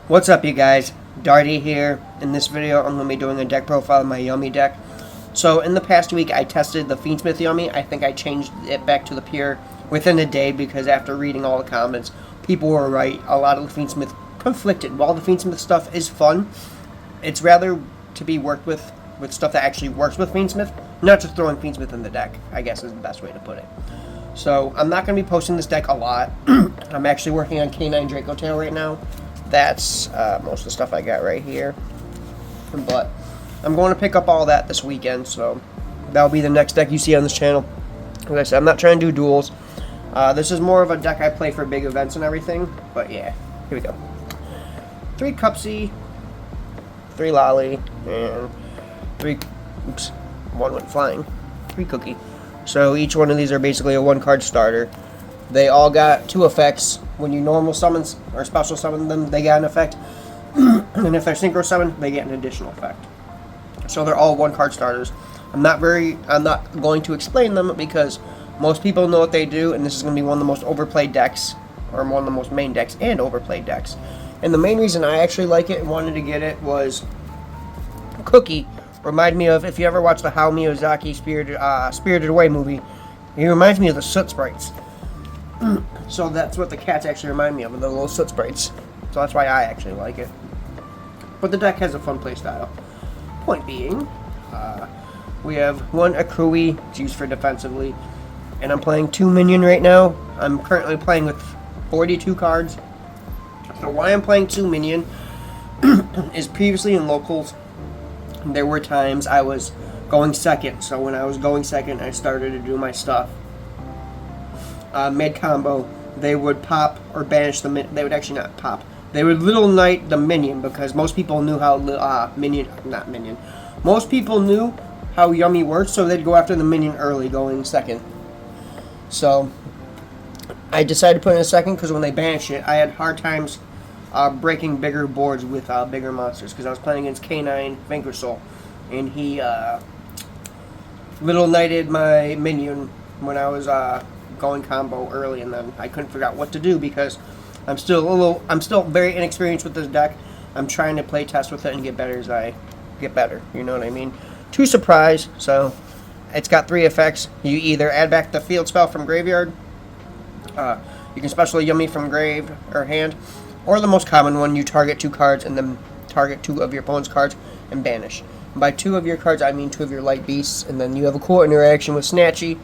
What's up, you guys? Darty here. In this video, I'm going to be doing a deck profile of my Yummy deck. So, in the past week, I tested the Fiendsmith Yummy. I think I changed it back to the pure within a day because after reading all the comments, people were right. A lot of the Fiendsmith conflicted. While the Fiendsmith stuff is fun, it's rather to be worked with stuff that actually works with Fiendsmith, not just throwing Fiendsmith in the deck, I guess is the best way to put it. So, I'm not going to be posting this deck a lot. I'm actually working on K9 Draco Tail right now. That's most of the stuff I got right here. But I'm going to pick up all that this weekend, so that'll be the next deck you see on this channel. Like I said, I'm not trying to do duels. This is more of a deck I play for big events and everything. But yeah, here we go. 3 Cupsy, 3 Lolly, and 3... Oops, one went flying. 3 Cookie. So each one of these are basically a 1-card starter. They all got 2 effects. When you normal summons or special summon them, they get an effect. And if they're synchro summoned, they get an additional effect. So they're all 1-card starters. I'm not going to explain them because most people know what they do, and this is going to be one of the most overplayed decks, or one of the most main decks and overplayed decks. And the main reason I actually like it and wanted to get it was Cookie reminded me of, if you ever watched the Hayao Miyazaki Spirited Away movie, he reminds me of the Soot Sprites. So that's what the cats actually remind me of the little Soot Sprites. So that's why I actually like it. But the deck has a fun play style. Point being, we have 1 Akui, it's used for defensively, and I'm playing 2 Minion right now. I'm currently playing with 42 cards. So why I'm playing 2 Minion is previously in locals, there were times I was going second. So when I was going second, I started to do my stuff. Mid combo, they would pop or banish the they would actually not pop. They would Little Knight the Minion because most people knew how most people knew how Yummy worked, so they'd go after the Minion early, going second. So I decided to put in a second because when they banished it, I had hard times breaking bigger boards with bigger monsters because I was playing against K9 Vanquish Soul, and he Little Knighted my Minion when I was going combo early, and then I couldn't figure out what to do because I'm still very inexperienced with this deck. I'm trying to play test with it and get better as I get better. You know what I mean? 2 surprise, so it's got 3 effects. You either add back the field spell from graveyard, you can special Yummy from grave or hand, or the most common one, you target 2 cards and then target 2 of your opponent's cards and banish. And by 2 of your cards, I mean 2 of your light beasts, and then you have a cool interaction with Snatchy,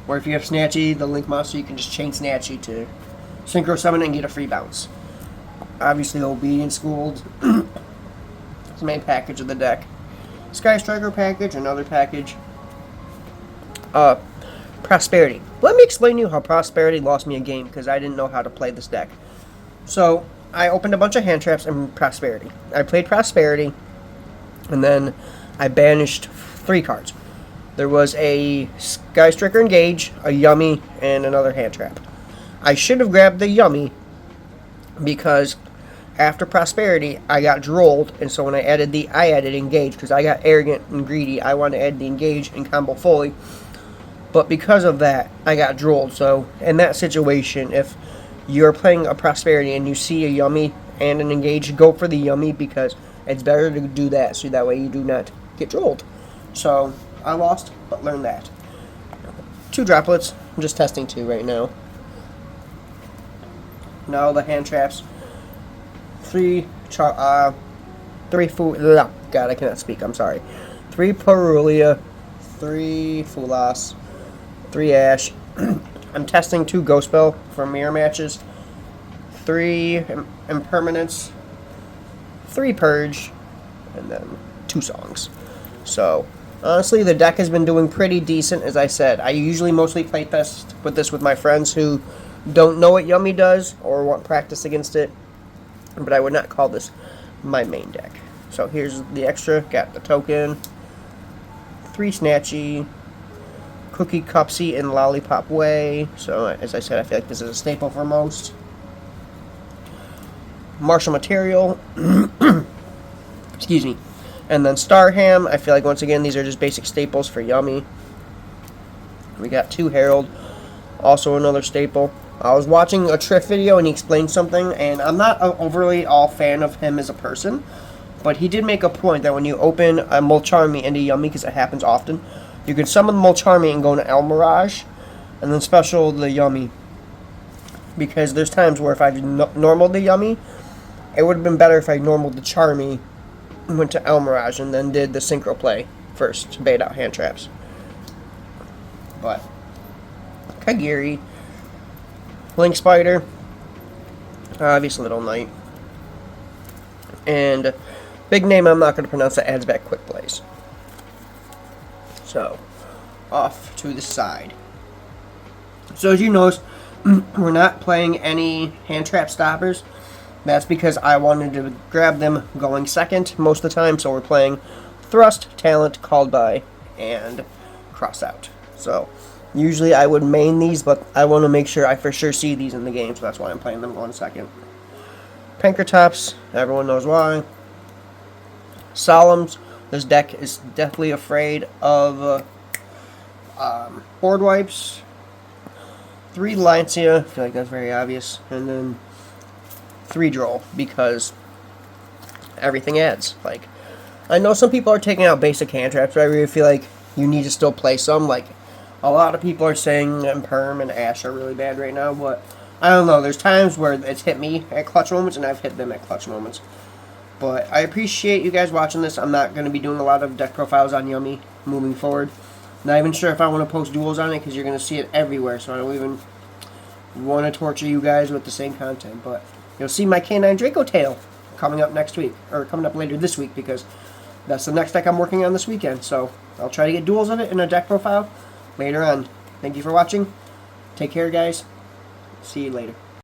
where if you have Snatchy, the Link monster, you can just chain Snatchy to synchro summon and get a free bounce. Obviously, Obedient Schooled. It's the main package of the deck. Sky Striker package, another package. Prosperity. Let me explain to you how Prosperity lost me a game because I didn't know how to play this deck. So, I opened a bunch of hand traps in Prosperity. I played Prosperity, and then I banished 3 cards. There was a Sky Striker Engage, a Yummy, and another hand trap. I should have grabbed the Yummy because after Prosperity, I got drolled, and so when I added Engage because I got arrogant and greedy. I wanted to add the Engage and combo fully, but because of that, I got drolled. So in that situation, if you're playing a Prosperity and you see a Yummy and an Engage, go for the Yummy because it's better to do that, so that way you do not get drolled. So I lost, but learned that. 2 droplets. I'm just testing 2 right now. Now the hand traps. 3 God, I cannot speak. I'm sorry. 3 Parulia, 3 Fulas, 3 Ash. I'm testing 2 Ghost Spell for mirror matches. 3 Impermanence, 3 Purge, and then 2 Songs. So honestly, the deck has been doing pretty decent, as I said. I usually mostly play test with this with my friends who don't know what Yummy does or want practice against it, but I would not call this my main deck. So here's the extra. Got the token, 3 Snatchy, Cookie Cupsy in Lollipop Way. So as I said, I feel like this is a staple for most. Martial Material. Excuse me. And then Starham, I feel like once again these are just basic staples for Yummy. We got 2 Herald, also another staple. I was watching a Triff video and he explained something, and I'm not overly all fan of him as a person, but he did make a point that when you open a Molcharmi into Yummy, because it happens often, you can summon Molcharmi and go into El Mirage, and then special the Yummy. Because there's times where if I normaled the Yummy, it would have been better if I normaled the Charmy and went to El Mirage and then did the Synchro play first to bait out hand traps. But Kagiri, Link Spider, obviously Little Knight, and big name I'm not going to pronounce that adds back quick plays. So, off to the side. So as you notice, we're not playing any hand trap stoppers. That's because I wanted to grab them going second most of the time, so we're playing Thrust, Talent, Called By, and Cross Out. So, usually I would main these, but I want to make sure I for sure see these in the game, so that's why I'm playing them going second. Pankratops, everyone knows why. Solemns, this deck is definitely afraid of board wipes. 3 Lancia, I feel like that's very obvious, and then 3 Droll, because everything adds. Like, I know some people are taking out basic hand traps, but I really feel like you need to still play some. Like, a lot of people are saying Perm and Ash are really bad right now, but I don't know. There's times where it's hit me at clutch moments, and I've hit them at clutch moments. But I appreciate you guys watching this. I'm not going to be doing a lot of deck profiles on Yummy moving forward. Not even sure if I want to post duels on it, because you're going to see it everywhere, so I don't even want to torture you guys with the same content. But you'll see my Canine Draco tail coming up next week, or coming up later this week, because that's the next deck I'm working on this weekend. So I'll try to get duels of it in a deck profile later on. Thank you for watching. Take care, guys. See you later.